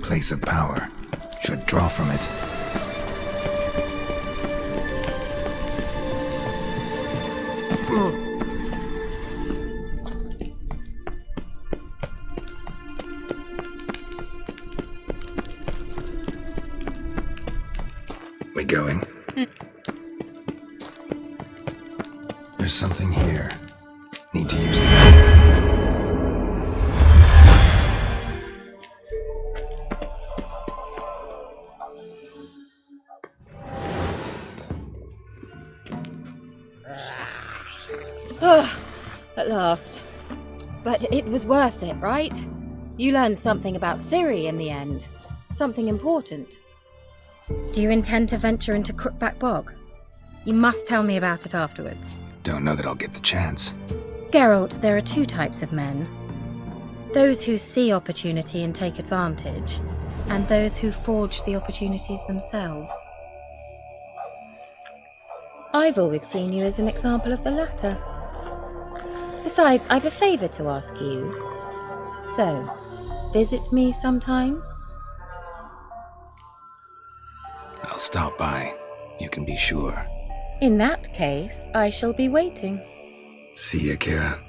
Place of power. Should draw from it. We going? There's something here. Need to use the... At last. But it was worth it, right? You learned something about Ciri in the end. Something important. Do you intend to venture into Crookback Bog? You must tell me about it afterwards. Don't know that I'll get the chance. Geralt, there are two types of men. Those who see opportunity and take advantage, and those who forge the opportunities themselves. I've always seen you as an example of the latter. Besides, I've a favour to ask you. So, visit me sometime? I'll stop by. You can be sure. In that case, I shall be waiting. See ya, Keira.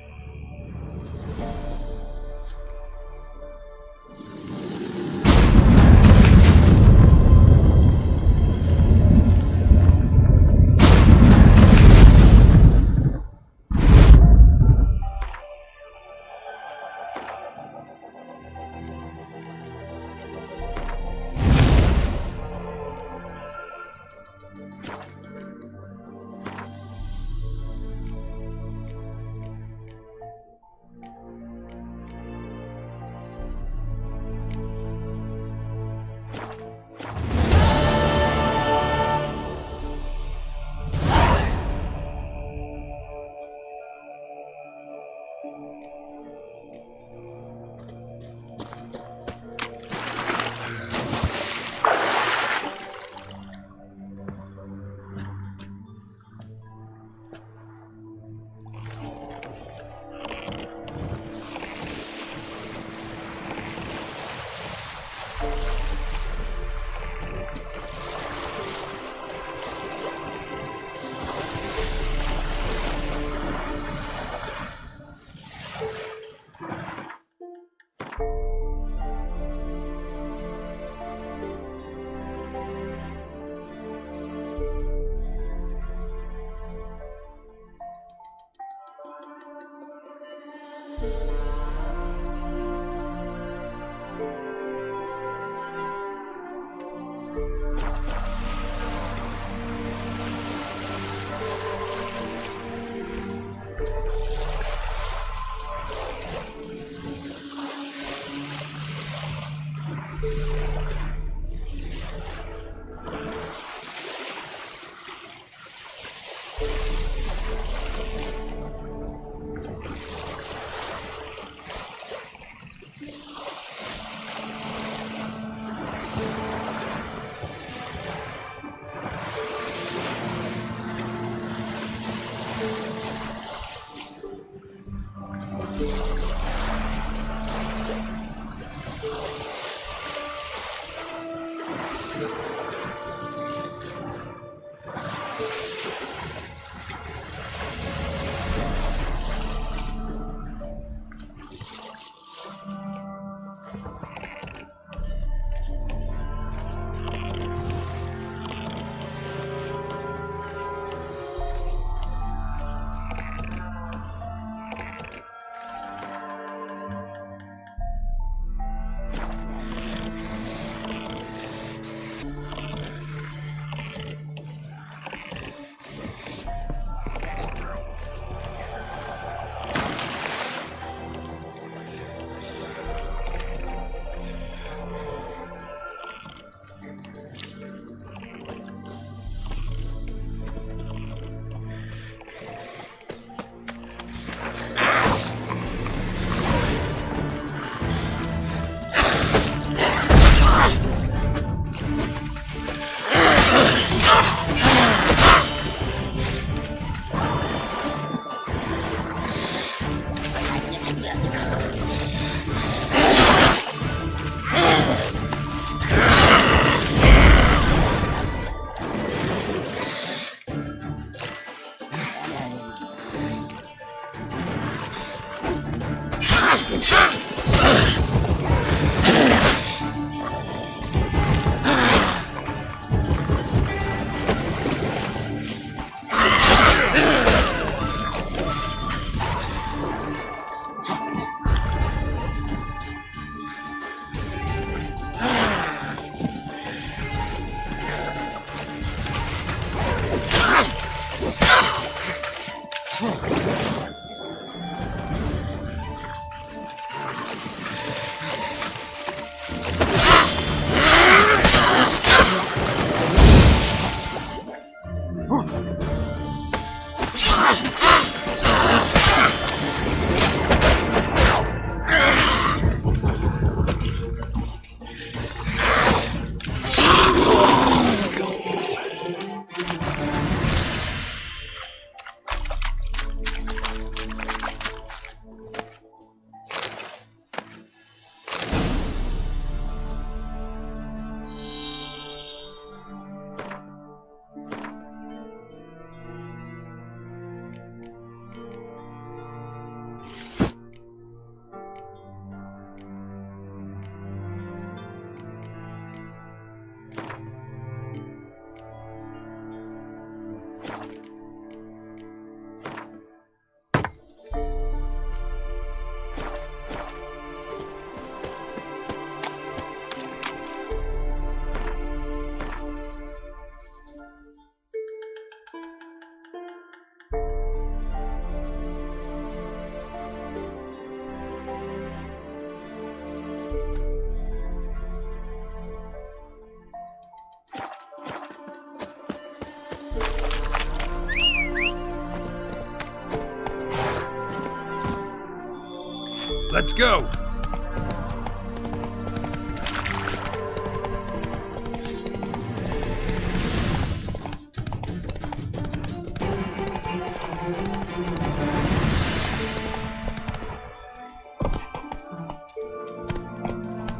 Let's go!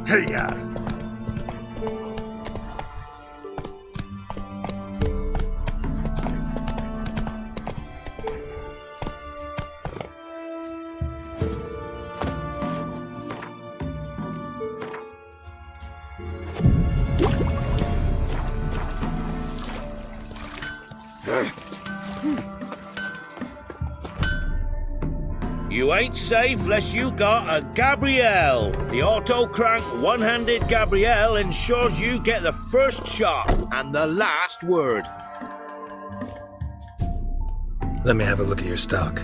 Hey-ya! You ain't safe unless you got a Gabrielle. The auto-crank one-handed Gabrielle ensures you get the first shot and the last word. Let me have a look at your stock.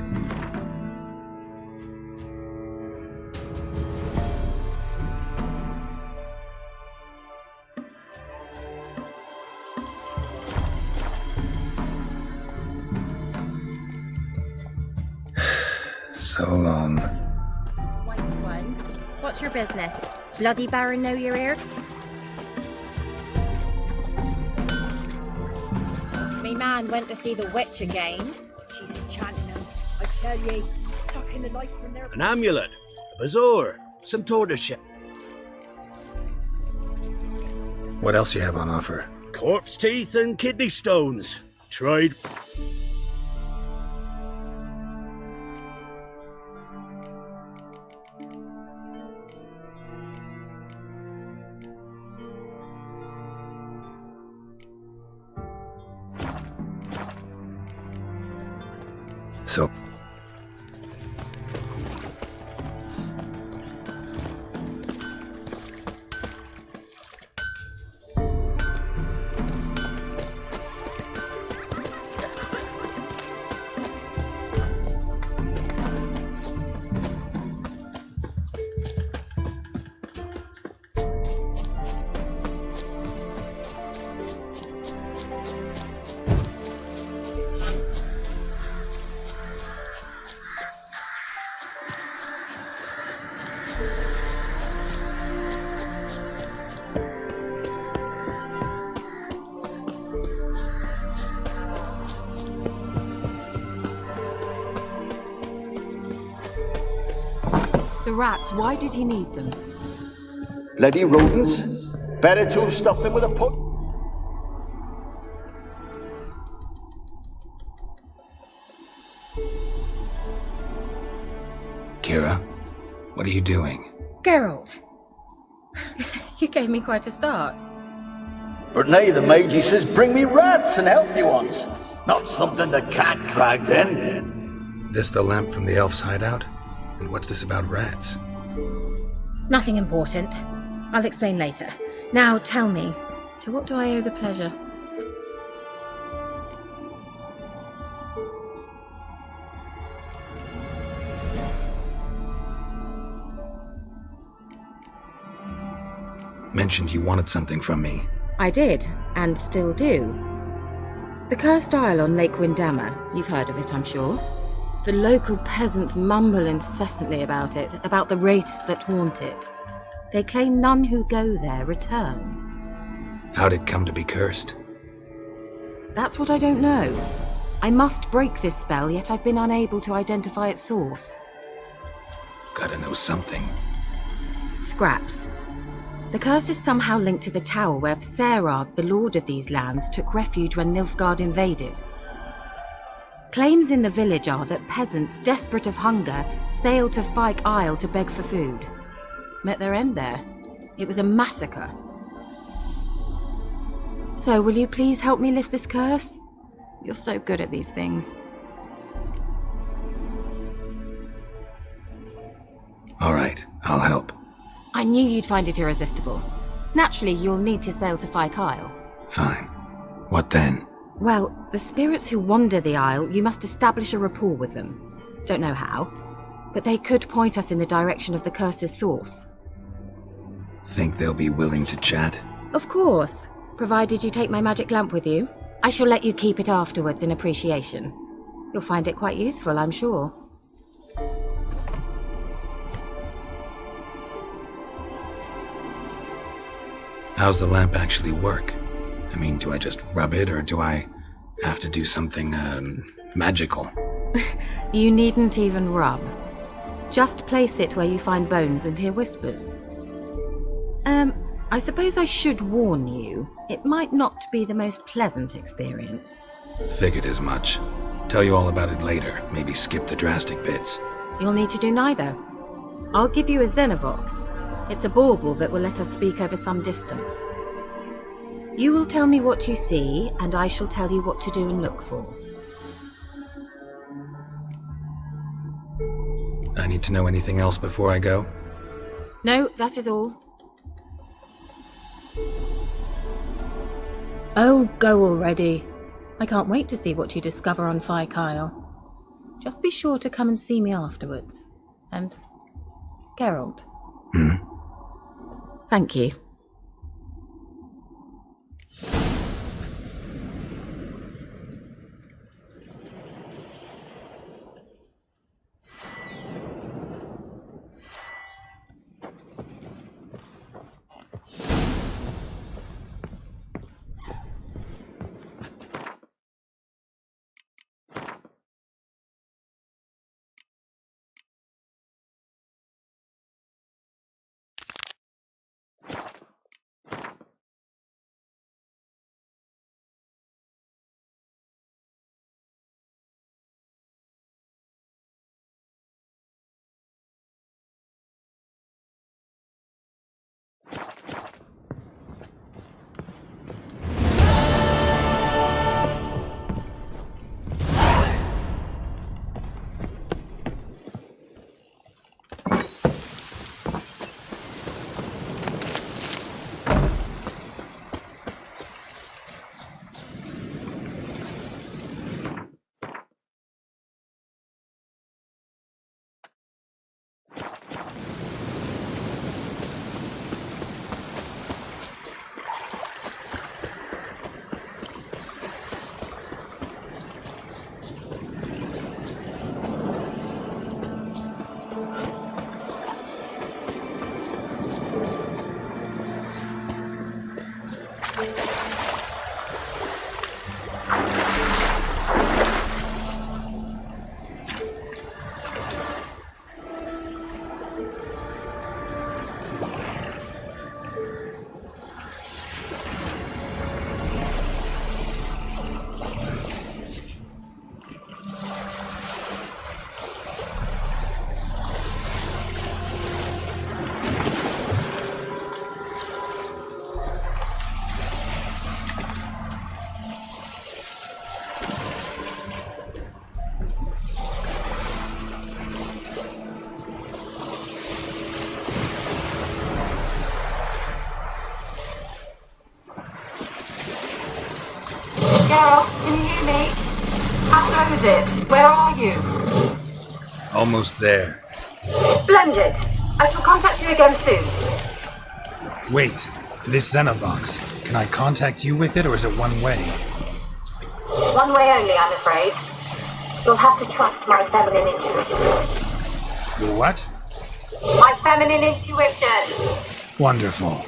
So long. White one. What's your business? Bloody Baron know you're here? Me man went to see the witch again. She's enchanting him. I tell ye, sucking the life from their... An amulet, a bazaar, some tortoise. What else you have on offer? Corpse teeth and kidney stones. Tried. So, The rats, why did he need them? Bloody rodents. Better to stuff them with a pot. Keira, What are you doing? Geralt! You gave me quite a start. But now the mage says bring me rats and healthy ones. Not something the cat dragged in. This the lamp from the elf's hideout? And what's this about rats? Nothing important. I'll explain later. Now tell me, to what do I owe the pleasure? Mentioned you wanted something from me. I did, and still do. The cursed isle on Lake Windammer, you've heard of it, I'm sure. The local peasants mumble incessantly about it, about the wraiths that haunt it. They claim none who go there return. How'd it come to be cursed? That's what I don't know. I must break this spell, yet I've been unable to identify its source. Gotta know something. Scraps. The curse is somehow linked to the tower where Serard, the lord of these lands, took refuge when Nilfgaard invaded. Claims in the village are that peasants, desperate of hunger, sailed to Fyke Isle to beg for food. Met their end there. It was a massacre. So, will you please help me lift this curse? You're so good at these things. All right, I'll help. I knew you'd find it irresistible. Naturally, you'll need to sail to Fyke Isle. Fine. What then? Well, the spirits who wander the isle, you must establish a rapport with them. Don't know how, but they could point us in the direction of the curse's source. Think they'll be willing to chat? Of course, provided you take my magic lamp with you. I shall let you keep it afterwards in appreciation. You'll find it quite useful, I'm sure. How's the lamp actually work? I mean, do I just rub it, or do I have to do something, magical? You needn't even rub. Just place it where you find bones and hear whispers. I suppose I should warn you, it might not be the most pleasant experience. Figured as much. Tell you all about it later, maybe skip the drastic bits. You'll need to do neither. I'll give you a Xenovox. It's a bauble that will let us speak over some distance. You will tell me what you see, and I shall tell you what to do and look for. I need to know anything else before I go? No, that is all. Oh, go already. I can't wait to see what you discover on Fyke Isle. Just be sure to come and see me afterwards. And Geralt. Thank you. How close is it? Where are you? Almost there. Splendid. I shall contact you again soon. Wait, this Xenovox. Can I contact you with it, or is it one way? One way only, I'm afraid. You'll have to trust my feminine intuition. Your what? My feminine intuition! Wonderful.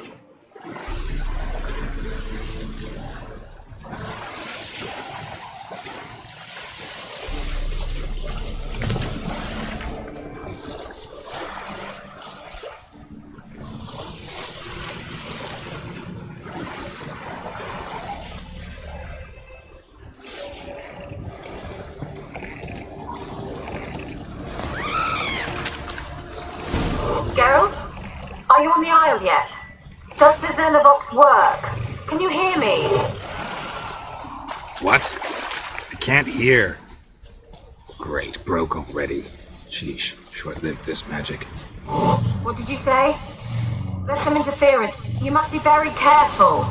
Geralt? Are you on the Isle yet? Does the Xenovox work? Can you hear me? What? I can't hear. Great, broke already. Sheesh, short-lived this magic. What did you say? There's some interference. You must be very careful.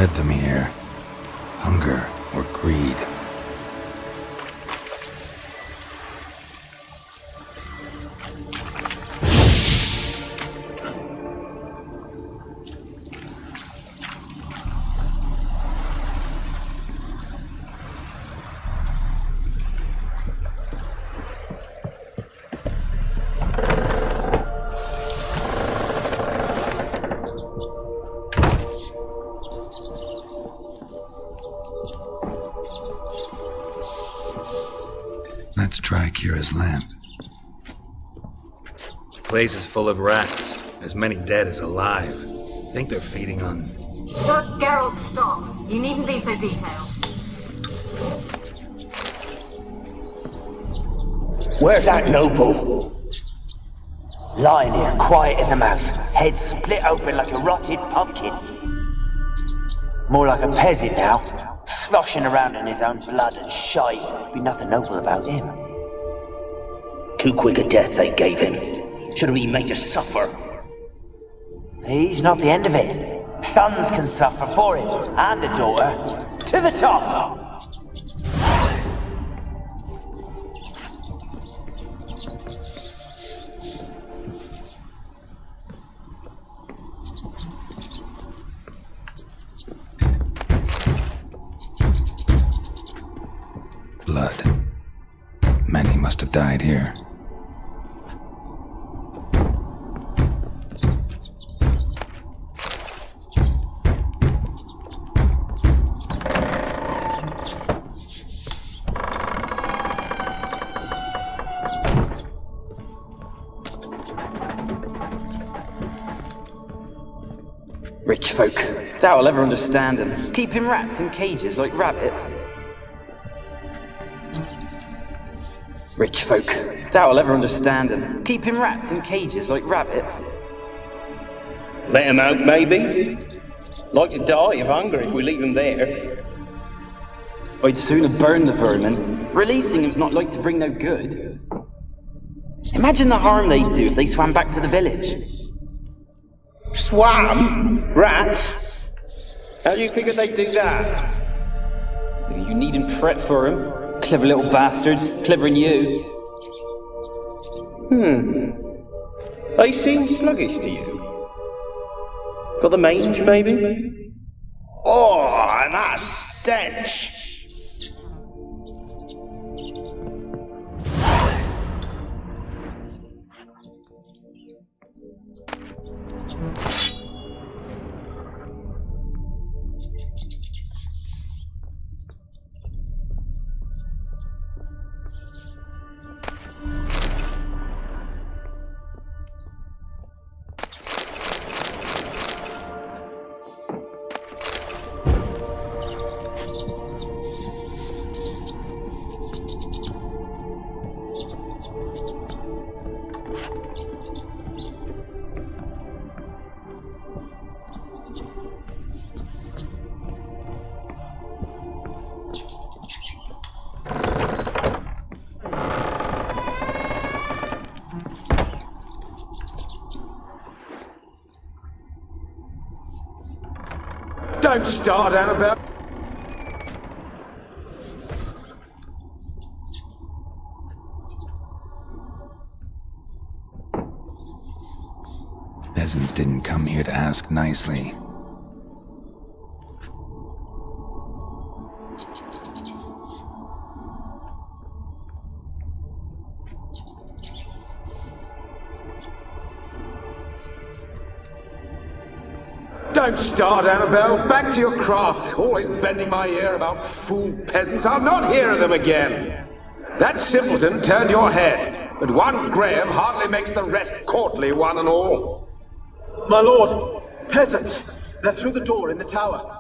led them here? Hunger or greed? Let's try Keira's lamp. Place is full of rats. As many dead as alive. Think they're feeding on... Geralt, stop. You needn't be so detailed. Where's that noble? Lying here, quiet as a mouse, head split open like a rotted pumpkin. More like a peasant now, sloshing around in his own blood and shite. Be nothing noble about him. Too quick a death they gave him. Should have been made to suffer. He's not the end of it. Sons can suffer for it, and the daughter. To the top! Blood. Many must have died here. Rich folk. Doubt I'll ever understand them. Keeping rats in cages like rabbits. Rich folk. Doubt I'll ever understand them. Keeping rats in cages like rabbits. Let him out, maybe? Like to die of hunger if we leave him there. I'd sooner burn the vermin. Releasing him's not like to bring no good. Imagine the harm they'd do if they swam back to the village. Swam? Rats? How do you figure they'd do that? You needn't fret for him. Clever little bastards. Clever than you. They seem sluggish to you. Got the mange, maybe? Oh, and that stench! Don't start, Annabelle. Peasants didn't come here to ask nicely. Don't start, Annabelle. Back to your craft. Always bending my ear about fool peasants. I'll not hear of them again. That simpleton turned your head, but one Graham hardly makes the rest courtly, one and all. My lord, peasants. They're through the door in the tower.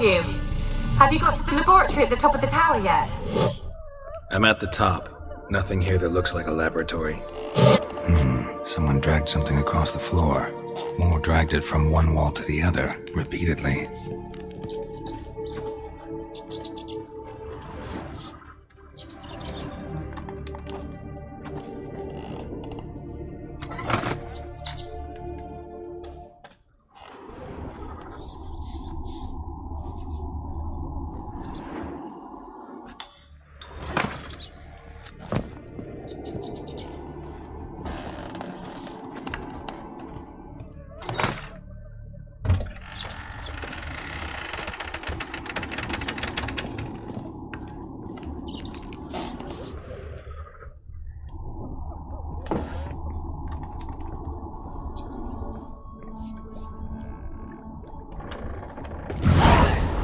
you? Have you got to the laboratory at the top of the tower yet? I'm at the top. Nothing here that looks like a laboratory. Someone dragged something across the floor. More dragged it from one wall to the other, repeatedly.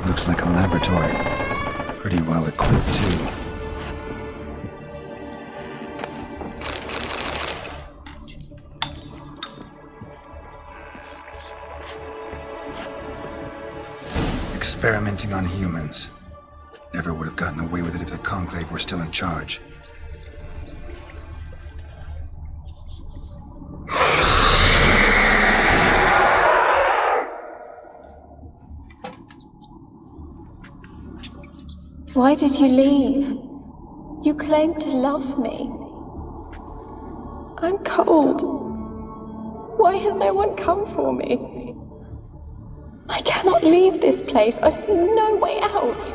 Looks like a laboratory. Pretty well equipped, too. Experimenting on humans. Never would have gotten away with it if the Conclave were still in charge. Why did you leave? You claimed to love me. I'm cold. Why has no one come for me? I cannot leave this place. I see no way out.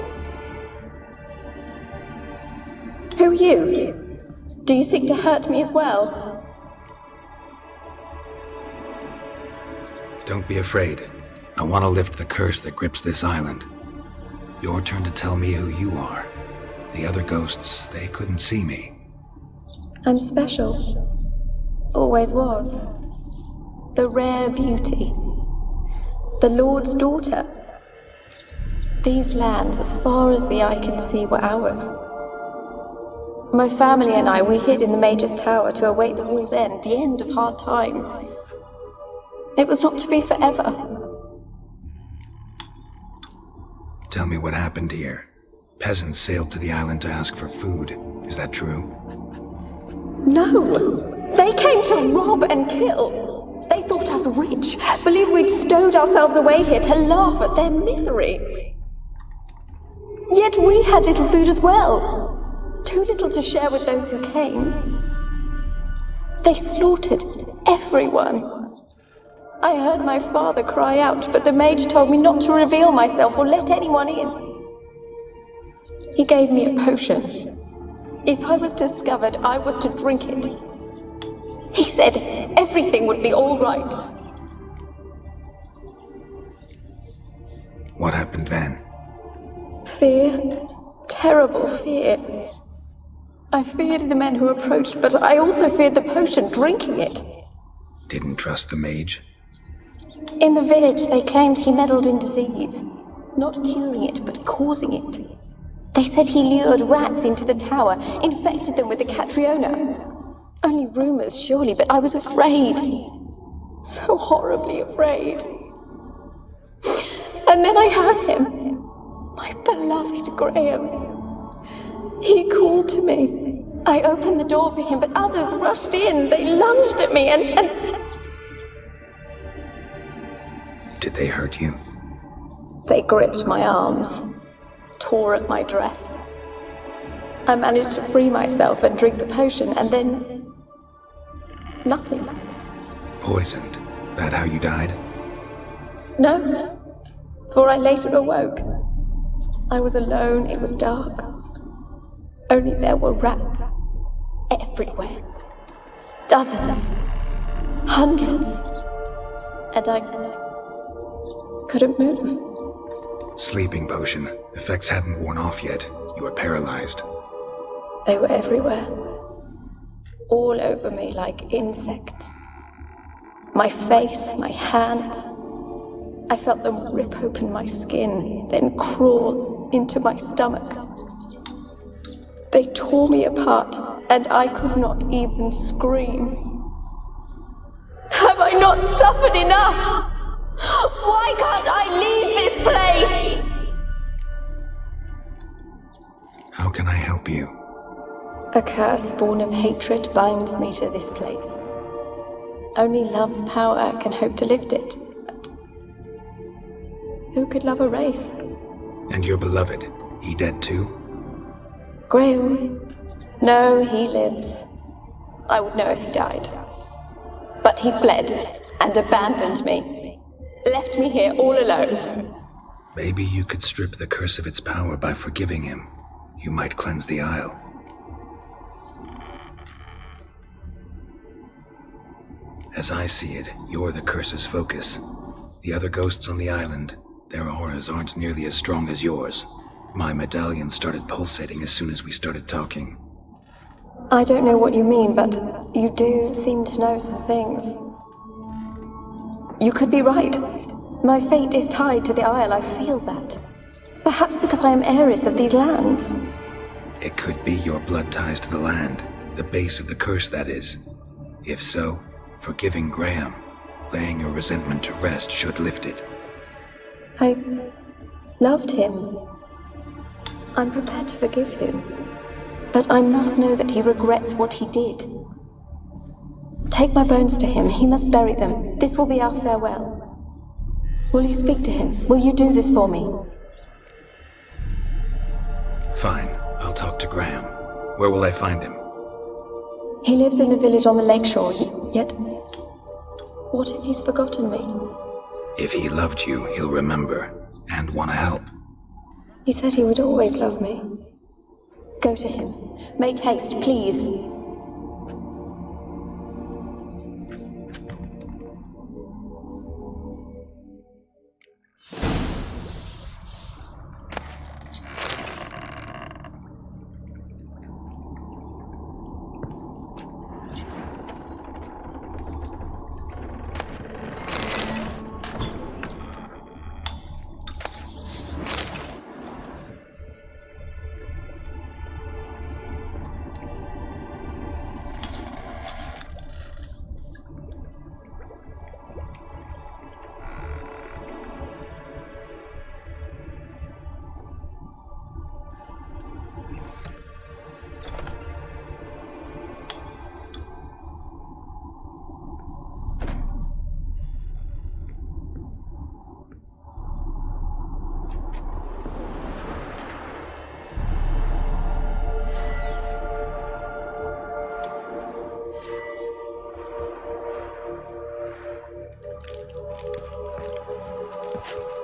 Who are you? Do you seek to hurt me as well? Don't be afraid. I want to lift the curse that grips this island. Your turn to tell me who you are. The other ghosts, they couldn't see me. I'm special. Always was. The rare beauty. The Lord's daughter. These lands, as far as the eye could see, were ours. My family and I, we hid in the Mage's Tower to await the war's end, the end of hard times. It was not to be forever. Tell me what happened here. Peasants sailed to the island to ask for food. Is that true? No! They came to rob and kill. They thought us rich, believed we'd stowed ourselves away here to laugh at their misery. Yet we had little food as well. Too little to share with those who came. They slaughtered everyone. I heard my father cry out, but the mage told me not to reveal myself or let anyone in. He gave me a potion. If I was discovered, I was to drink it. He said everything would be all right. What happened then? Fear. Terrible fear. I feared the men who approached, but I also feared the potion, drinking it. Didn't trust the mage? In the village, they claimed he meddled in disease. Not curing it, but causing it. They said he lured rats into the tower, infected them with the Catriona. Only rumors, surely, but I was afraid. So horribly afraid. And then I heard him. My beloved Graham. He called to me. I opened the door for him, but others rushed in. They lunged at me and... Did they hurt you? They gripped my arms, tore at my dress. I managed to free myself and drink the potion, and then... nothing. Poisoned? That how you died? No, for I later awoke. I was alone, it was dark. Only there were rats. Everywhere. Dozens. Hundreds. And I couldn't move. Sleeping potion. Effects hadn't worn off yet. You were paralyzed. They were everywhere. All over me like insects. My face, my hands. I felt them rip open my skin, then crawl into my stomach. They tore me apart, and I could not even scream. Have I not suffered enough? Why can't I leave this place? A curse born of hatred binds me to this place. Only love's power can hope to lift it. But who could love a wraith? And your beloved, he dead too? Graham? No, he lives. I would know if he died. But he fled and abandoned me. Left me here all alone. Maybe you could strip the curse of its power by forgiving him. You might cleanse the Isle. As I see it, you're the curse's focus. The other ghosts on the island, their auras aren't nearly as strong as yours. My medallion started pulsating as soon as we started talking. I don't know what you mean, but you do seem to know some things. You could be right. My fate is tied to the Isle, I feel that. Perhaps because I am heiress of these lands. It could be your blood ties to the land, the base of the curse, that is. If so, forgiving Graham, laying your resentment to rest should lift it. I loved him. I'm prepared to forgive him. But I must know that he regrets what he did. Take my bones to him. He must bury them. This will be our farewell. Will you speak to him? Will you do this for me? Fine. I'll talk to Graham. Where will I find him? He lives in the village on the lakeshore, yet... What if he's forgotten me? If he loved you, he'll remember, and want to help. He said he would always love me. Go to him. Make haste, please.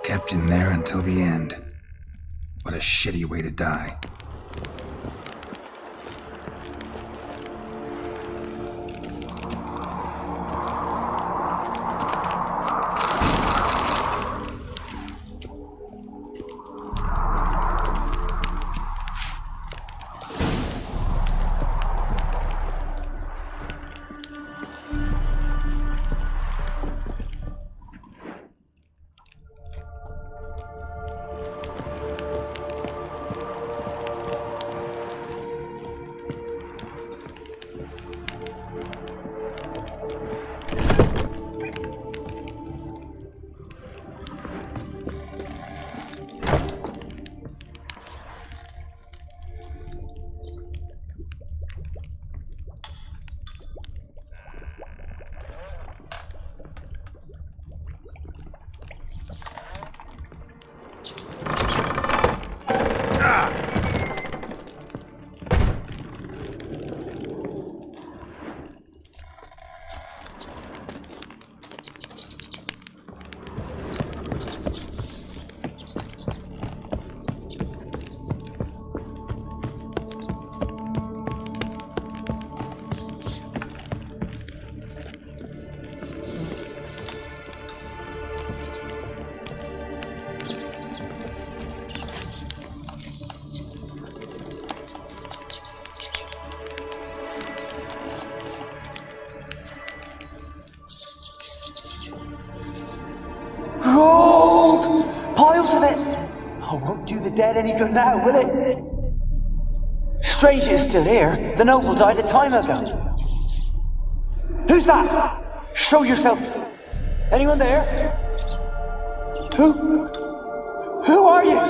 Kept in there until the end. What a shitty way to die. Gold! Piles of it! Oh, won't do the dead any good now, will it? Strange it's still here. The noble died a time ago. Who's that? Show yourself. Anyone there? Who are you?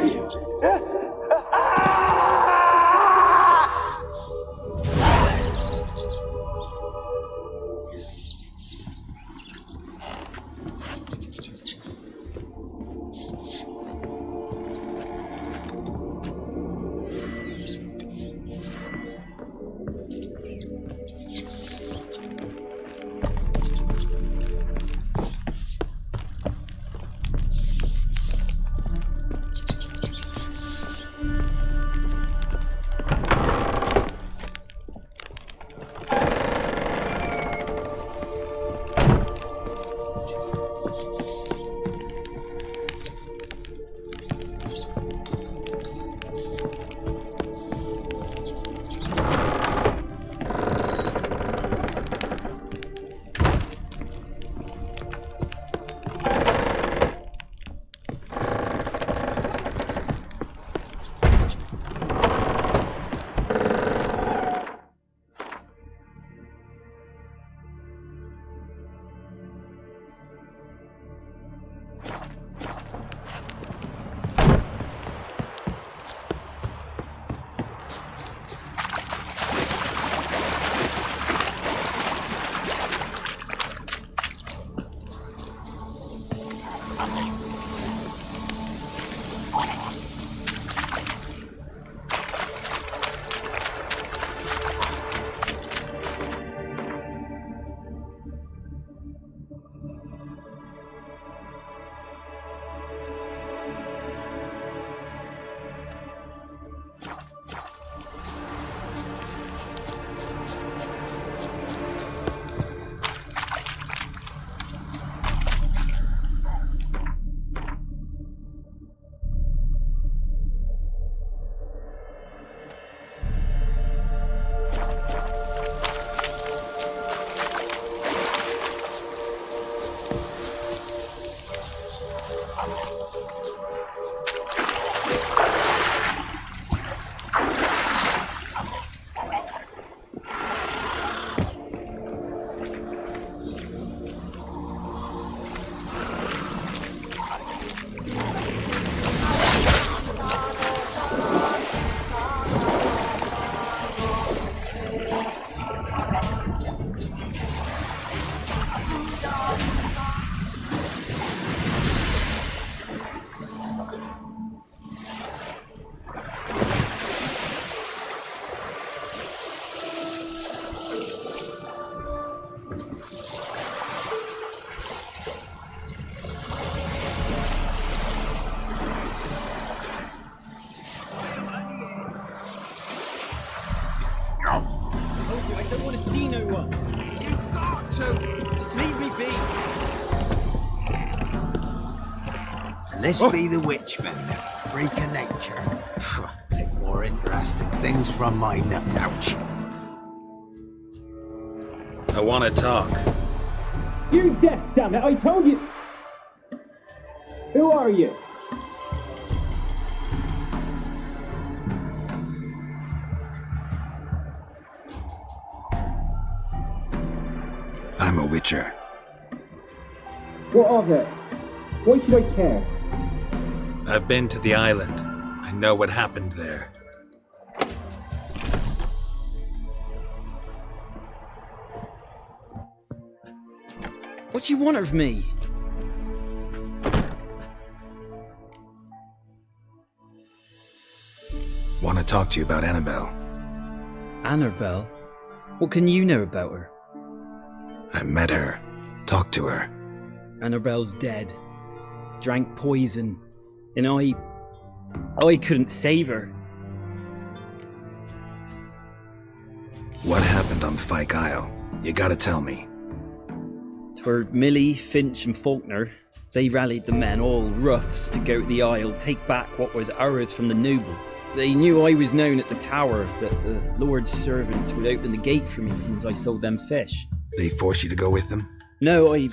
This be the witchmen, the freak of nature. Pick more interesting things from my nook. Ouch. I want to talk. You're deaf, damn it! I told you. Who are you? I'm a witcher. What of it? Why should I care? I've been to the island. I know what happened there. What do you want of me? Want to talk to you about Annabelle. Annabelle? What can you know about her? I met her. Talked to her. Annabelle's dead. Drank poison. And I couldn't save her. What happened on Fyke Isle? You gotta tell me. 'Twere Millie, Finch and Faulkner. They rallied the men, all roughs, to go to the Isle, take back what was ours from the noble. They knew I was known at the tower, that the Lord's servants would open the gate for me since I sold them fish. They forced you to go with them? No, I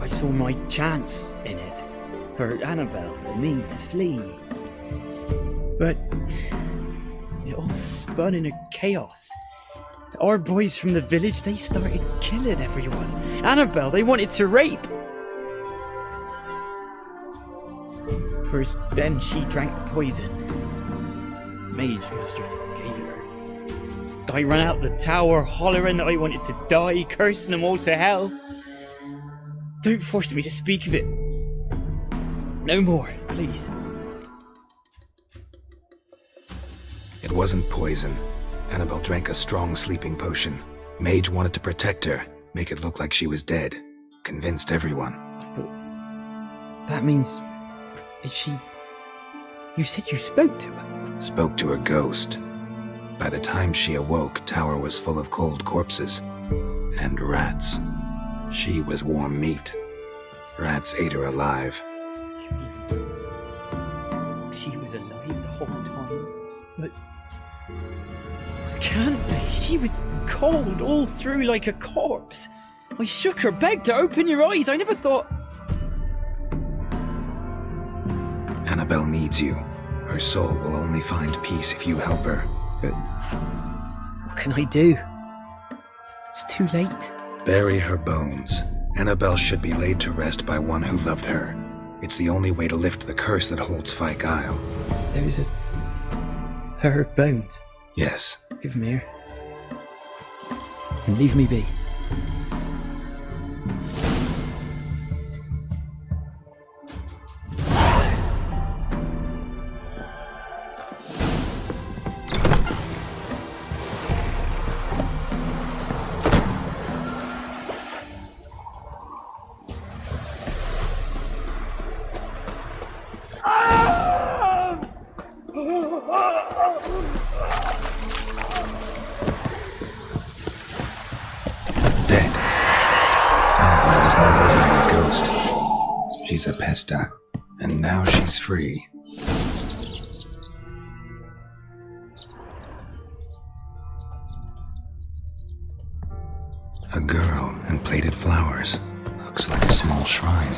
saw my chance in it. For Annabelle and me to flee. But it all spun in a chaos. Our boys from the village, they started killing everyone. Annabelle, they wanted to rape. First, then she drank the poison. Mage must have gave it her. I ran out the tower hollering that I wanted to die, cursing them all to hell. Don't force me to speak of it. No more, please. It wasn't poison. Annabelle drank a strong sleeping potion. Mage wanted to protect her, make it look like she was dead. Convinced everyone. But that means... Is she... You said you spoke to her? Spoke to her ghost. By the time she awoke, tower was full of cold corpses. And rats. She was warm meat. Rats ate her alive. She was alive the whole time, but can't be. She was cold all through like a corpse. I shook her, begged her, open your eyes. I never thought. Annabelle needs you. Her soul will only find peace if you help her. But what can I do? It's too late. Bury her bones. Annabelle should be laid to rest by one who loved her. It's the only way to lift the curse that holds Fyke Isle. There's her bones. Yes. Give me her. And leave me be. Dead. Annabelle was no more than a ghost. She's a pesta, and now she's free. A girl and plated flowers. Looks like a small shrine.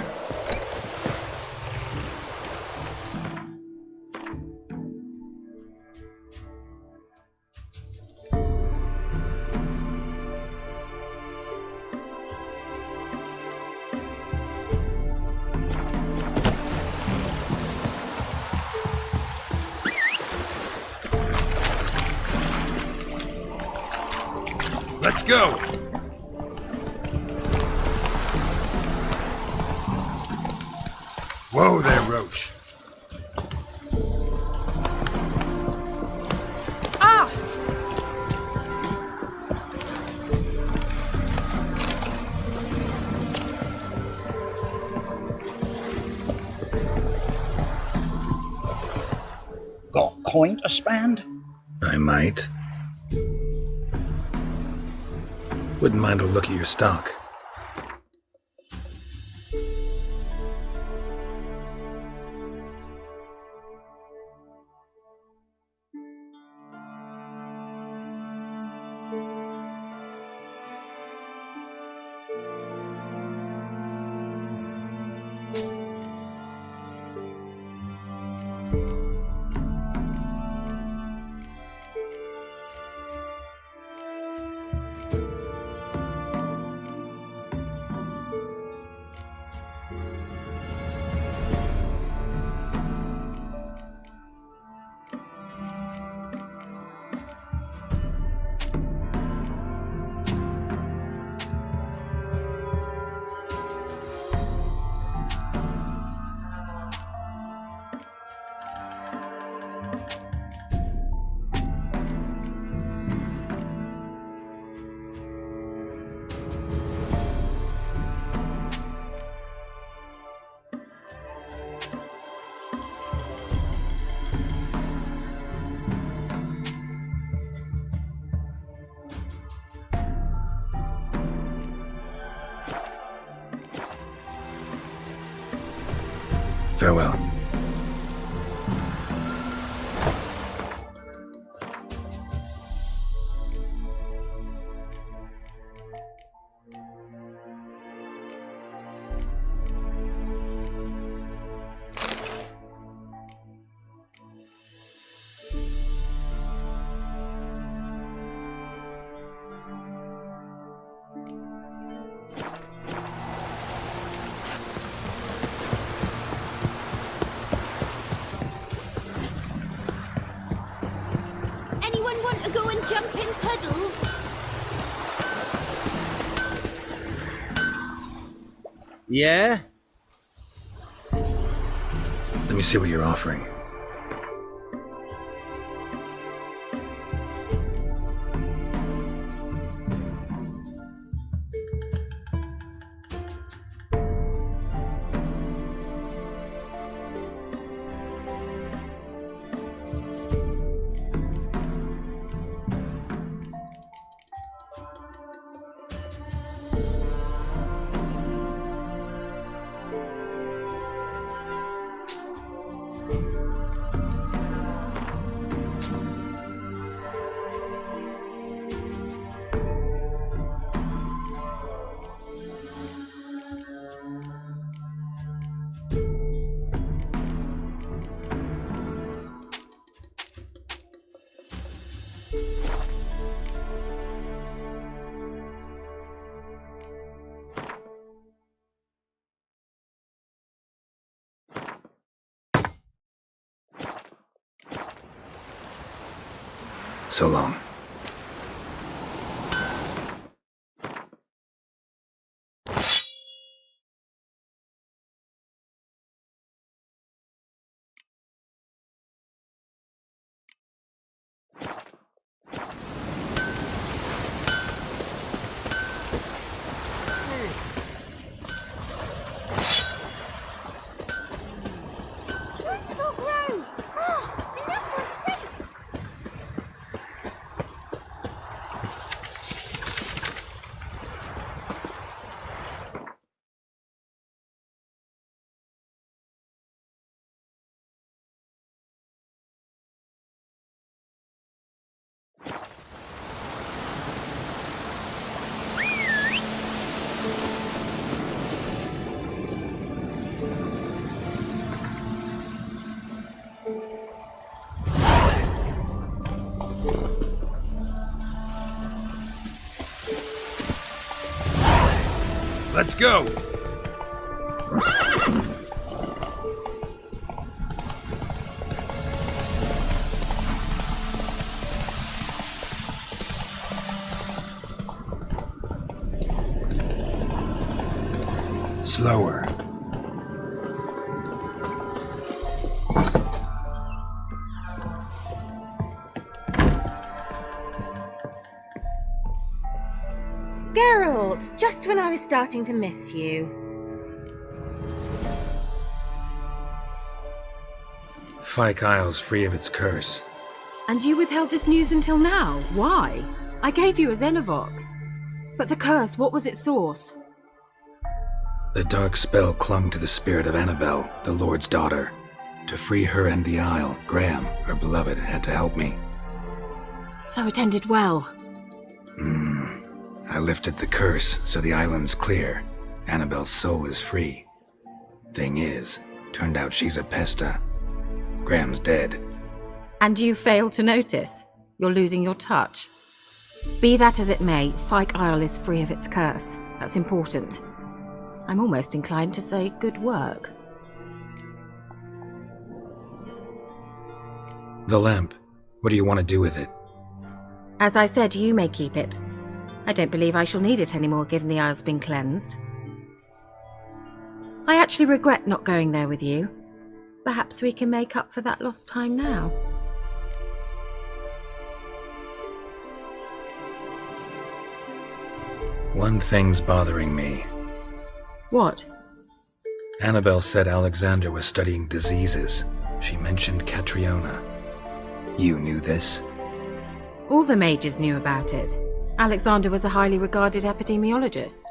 Let's go! Whoa there, Roach. Ah! Got coin to spend? I might. Wouldn't mind a look at your stock. Farewell. Jumping puddles? Yeah? Let me see what you're offering. So long. Let's go! Slower. Geralt, just when I was starting to miss you. Fyke Isle's free of its curse. And you withheld this news until now? Why? I gave you a Xenovox. But the curse, what was its source? The dark spell clung to the spirit of Annabelle, the Lord's daughter. To free her and the Isle, Graham, her beloved, had to help me. So it ended well. I lifted the curse, so the island's clear. Annabelle's soul is free. Thing is, turned out she's a pesta. Graham's dead. And you failed to notice? You're losing your touch. Be that as it may, Fyke Isle is free of its curse. That's important. I'm almost inclined to say good work. The lamp. What do you want to do with it? As I said, you may keep it. I don't believe I shall need it anymore, given the Isle's been cleansed. I actually regret not going there with you. Perhaps we can make up for that lost time now. One thing's bothering me. What? Annabelle said Alexander was studying diseases. She mentioned Catriona. You knew this? All the mages knew about it. Alexander was a highly regarded epidemiologist.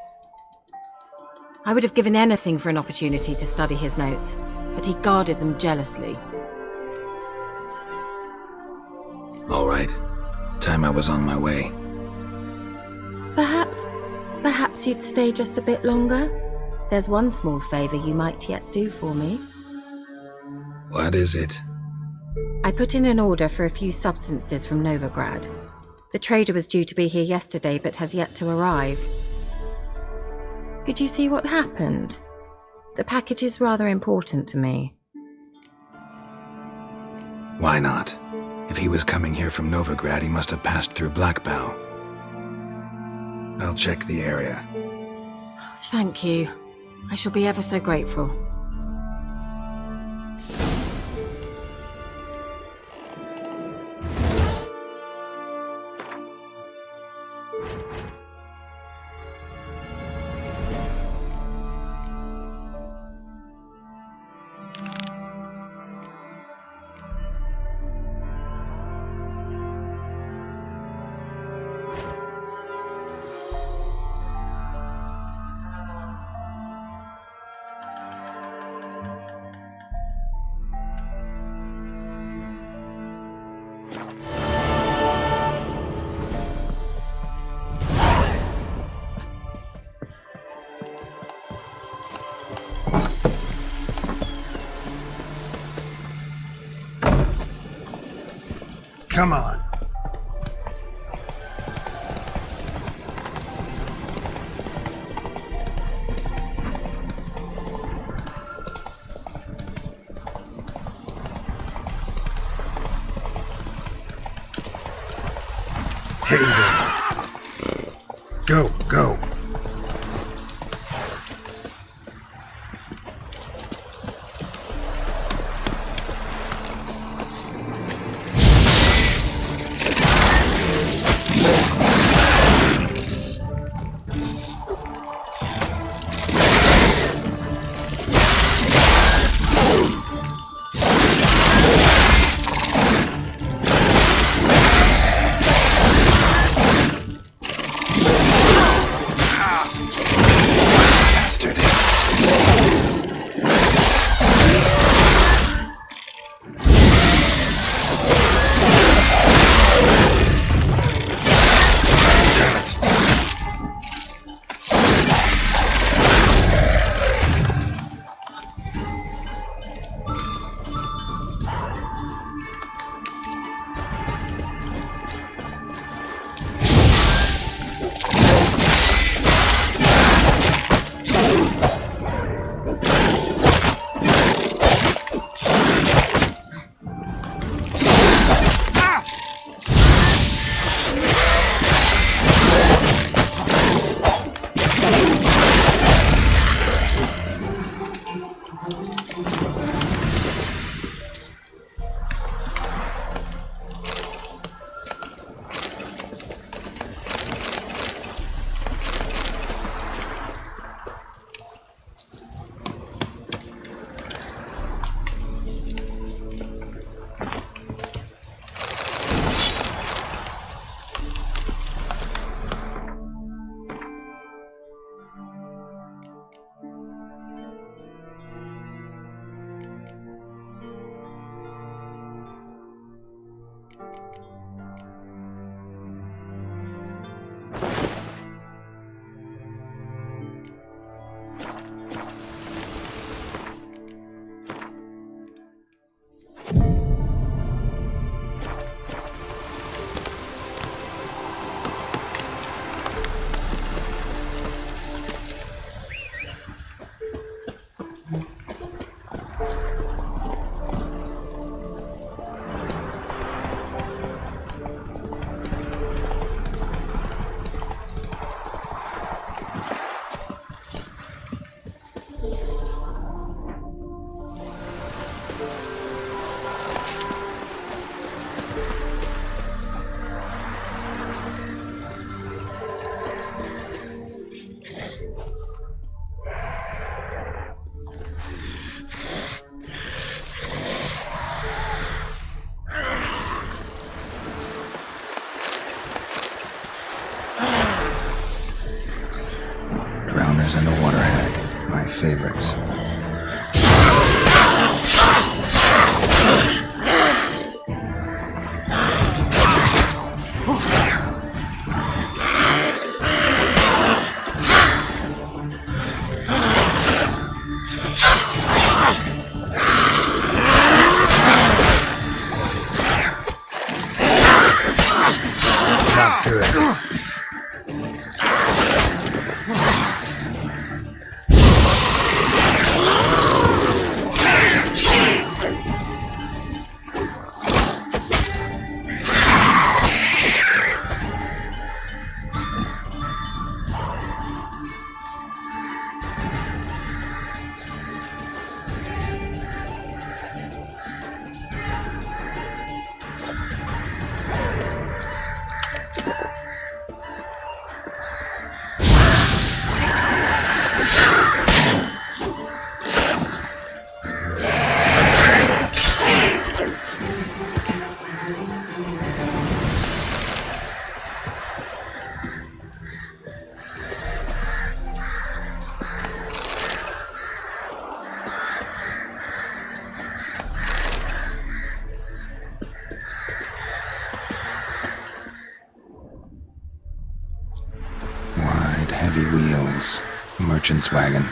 I would have given anything for an opportunity to study his notes, but he guarded them jealously. All right. Time I was on my way. Perhaps you'd stay just a bit longer? There's one small favor you might yet do for me. What is it? I put in an order for a few substances from Nilfgaard. The trader was due to be here yesterday, but has yet to arrive. Could you see what happened? The package is rather important to me. Why not? If he was coming here from Nilfgaard, he must have passed through Blackbow. I'll check the area. Thank you. I shall be ever so grateful. Come on. Hey there. Go, go. Drowners and a water hag, my favorites. Not good. Heavy wheels. Merchant's wagon.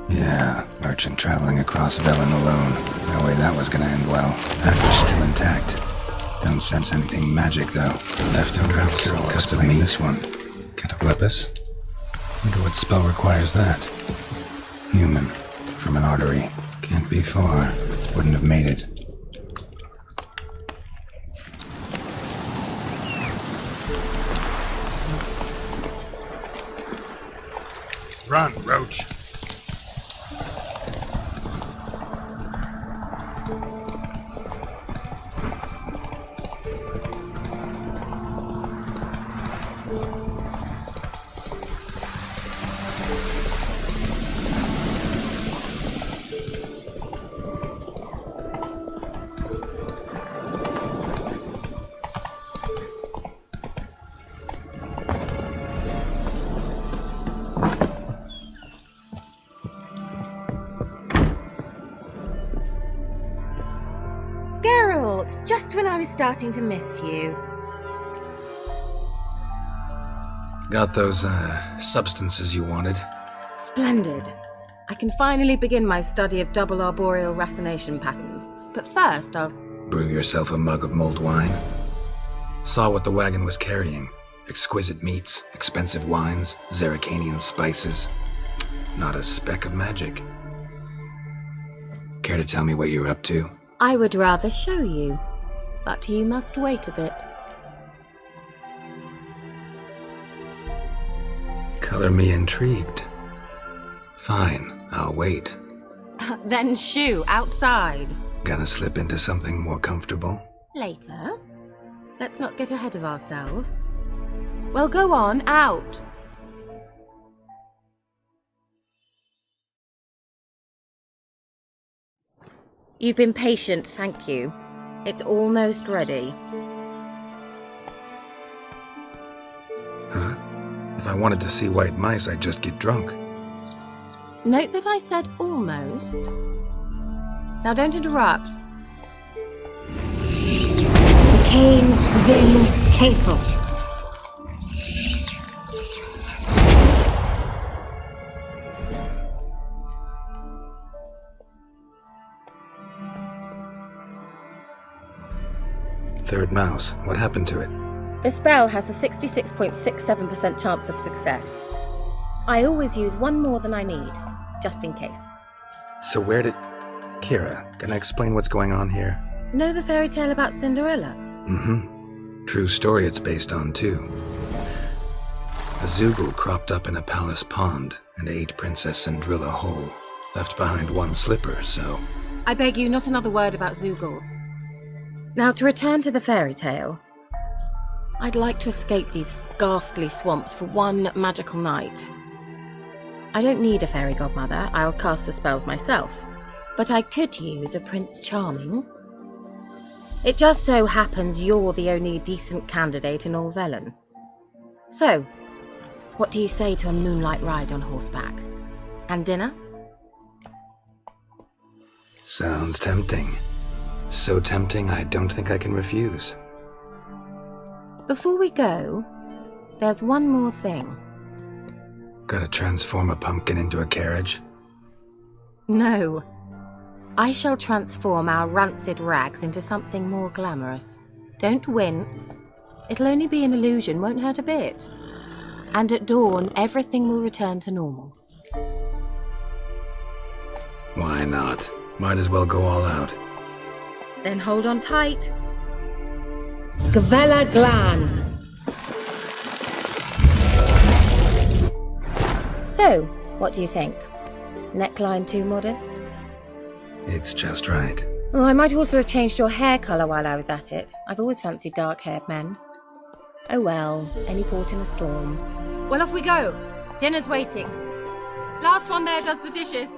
Yeah, merchant traveling across Velen alone. No way that was gonna end well. Actor's still intact. Don't sense anything magic, though. Leftover Geralt cuts of me. This one. Cataplepis? Wonder what spell requires that. Human. From an artery. Can't be far. Wouldn't have made it. Run, Roach. was starting to miss you. Got those, substances you wanted? Splendid. I can finally begin my study of double arboreal racination patterns. But first, I'll... Brew yourself a mug of mulled wine? Saw what the wagon was carrying. Exquisite meats, expensive wines, Zerricanian spices. Not a speck of magic. Care to tell me what you're up to? I would rather show you, but you must wait a bit. Color me intrigued. Fine, I'll wait. Then shoo, outside. Gonna slip into something more comfortable? Later. Let's not get ahead of ourselves. Well, go on, out. You've been patient, thank you. It's almost ready. Huh? If I wanted to see white mice, I'd just get drunk. Note that I said almost. Now don't interrupt. Cain Vin Capel. Third mouse. What happened to it? The spell has a 66.67% chance of success. I always use one more than I need, just in case. So where did... Keira, can I explain what's going on here? Know the fairy tale about Cinderella? Mm-hmm. True story it's based on, too. A Zoogle cropped up in a palace pond and ate Princess Cinderella whole. Left behind one slipper, so... I beg you, not another word about Zoogles. Now, to return to the fairy tale. I'd like to escape these ghastly swamps for one magical night. I don't need a fairy godmother, I'll cast the spells myself. But I could use a Prince Charming. It just so happens you're the only decent candidate in all Velen. So, what do you say to a moonlight ride on horseback? And dinner? Sounds tempting. So tempting I don't think I can refuse. Before we go, there's one more thing. Gotta transform a pumpkin into a carriage? No. I shall transform our rancid rags into something more glamorous. Don't wince. It'll only be an illusion, won't hurt a bit. And at dawn, everything will return to normal. Why not? Might as well go all out. Then hold on tight. Gavella Glan. So, what do you think? Neckline too modest? It's just right. Oh, I might also have changed your hair colour while I was at it. I've always fancied dark-haired men. Oh well, any port in a storm. Well, off we go. Dinner's waiting. Last one there does the dishes.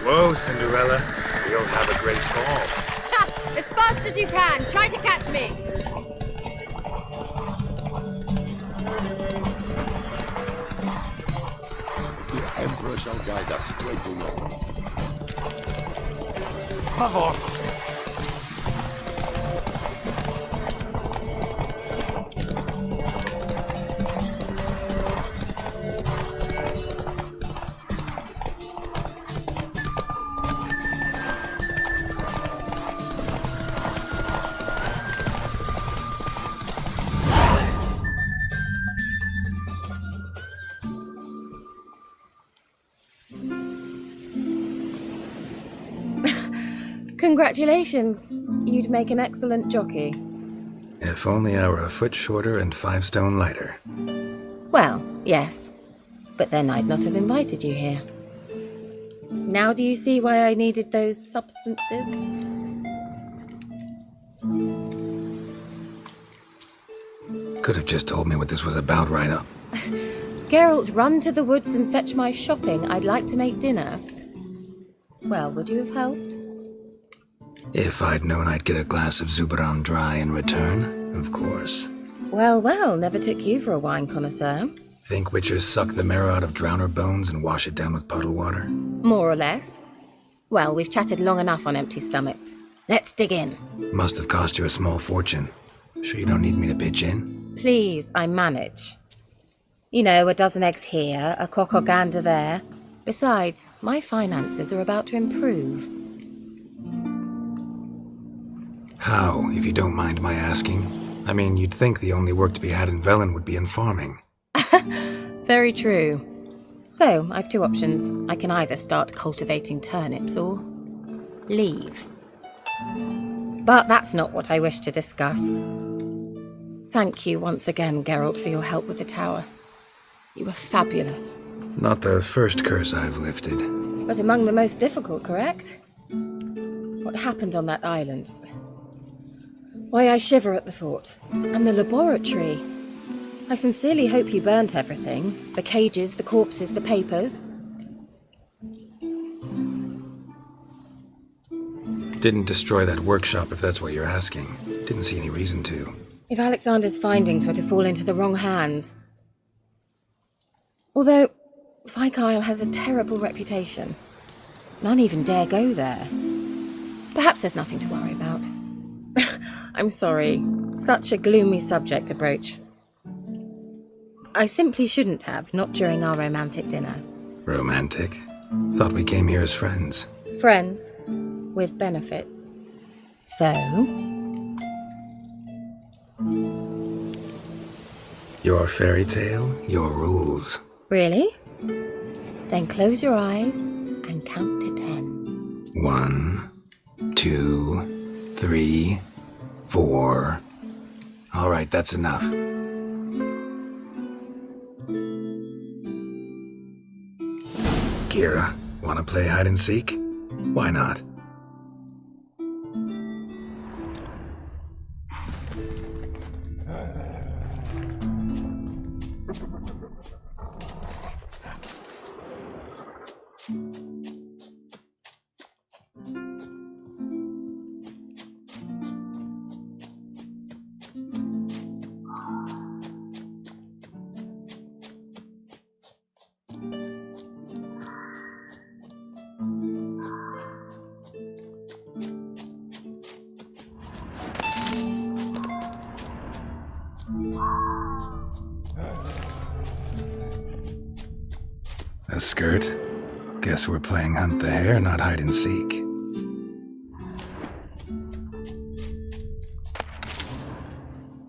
Whoa, Cinderella. We'll have a great fall. As fast as you can. Try to catch me. The Emperor shall guide us straight along. Favor. Congratulations. You'd make an excellent jockey. If only I were a foot shorter and 5 stone lighter. Well, yes. But then I'd not have invited you here. Now do you see why I needed those substances? Could have just told me what this was about right up. Geralt, run to the woods and fetch my shopping. I'd like to make dinner. Well, would you have helped? If I'd known I'd get a glass of Zubaran dry in return, of course. Well, well, never took you for a wine connoisseur. Think witchers suck the marrow out of drowner bones and wash it down with puddle water? More or less. Well, we've chatted long enough on empty stomachs. Let's dig in. Must have cost you a small fortune. Sure you don't need me to pitch in? Please, I manage. You know, a dozen eggs here, a cock or gander there. Besides, my finances are about to improve. How, if you don't mind my asking? I mean, you'd think the only work to be had in Velen would be in farming. Very true. So, I've two options. I can either start cultivating turnips or leave. But that's not what I wish to discuss. Thank you once again, Geralt, for your help with the tower. You were fabulous. Not the first curse I've lifted. But among the most difficult, correct? What happened on that island? Why, I shiver at the thought. And the laboratory. I sincerely hope you burnt everything. The cages, the corpses, the papers. Didn't destroy that workshop, if that's what you're asking. Didn't see any reason to. If Alexander's findings were to fall into the wrong hands... Although, Vikyle has a terrible reputation. None even dare go there. Perhaps there's nothing to worry about. I'm sorry. Such a gloomy subject to broach. I simply shouldn't have, not during our romantic dinner. Romantic? Thought we came here as friends. Friends. With benefits. So... Your fairy tale, your rules. Really? Then close your eyes and count to 10. 1, 2, 3, 4. All right, that's enough. Keira, wanna play hide and seek? Why not? A skirt? Guess we're playing hunt the hare, not hide and seek.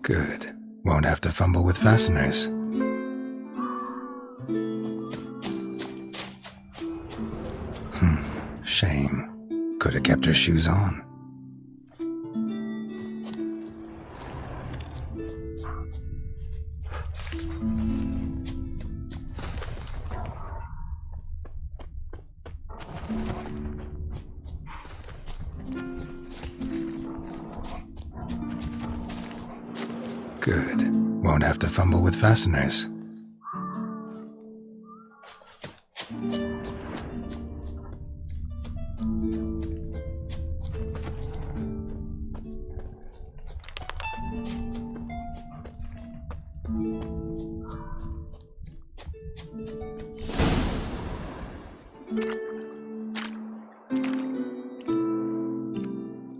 Good. Won't have to fumble with fasteners. Shame. Could have kept her shoes on. Good. Won't have to fumble with fasteners.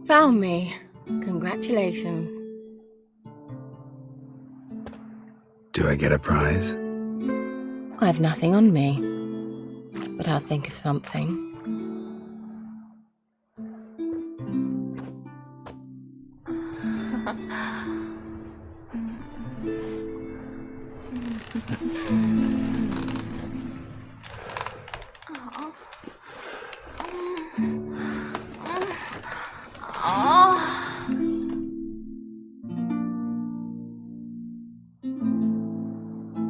Found me. Congratulations. Do I get a prize? I've nothing on me, but I'll think of something.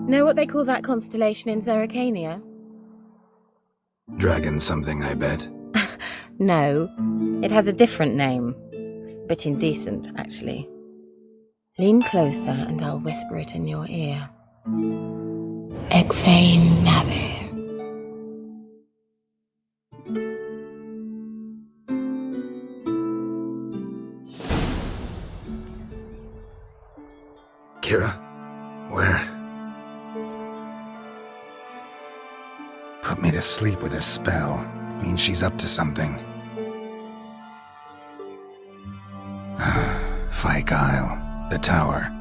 Know what they call that constellation in Zerrikania? Dragon something, I bet. No, it has a different name. A bit indecent, actually. Lean closer and I'll whisper it in your ear. Egfain Nave. Keira? Where? Put me to sleep with a spell. Means she's up to something. Fyke Isle. The tower.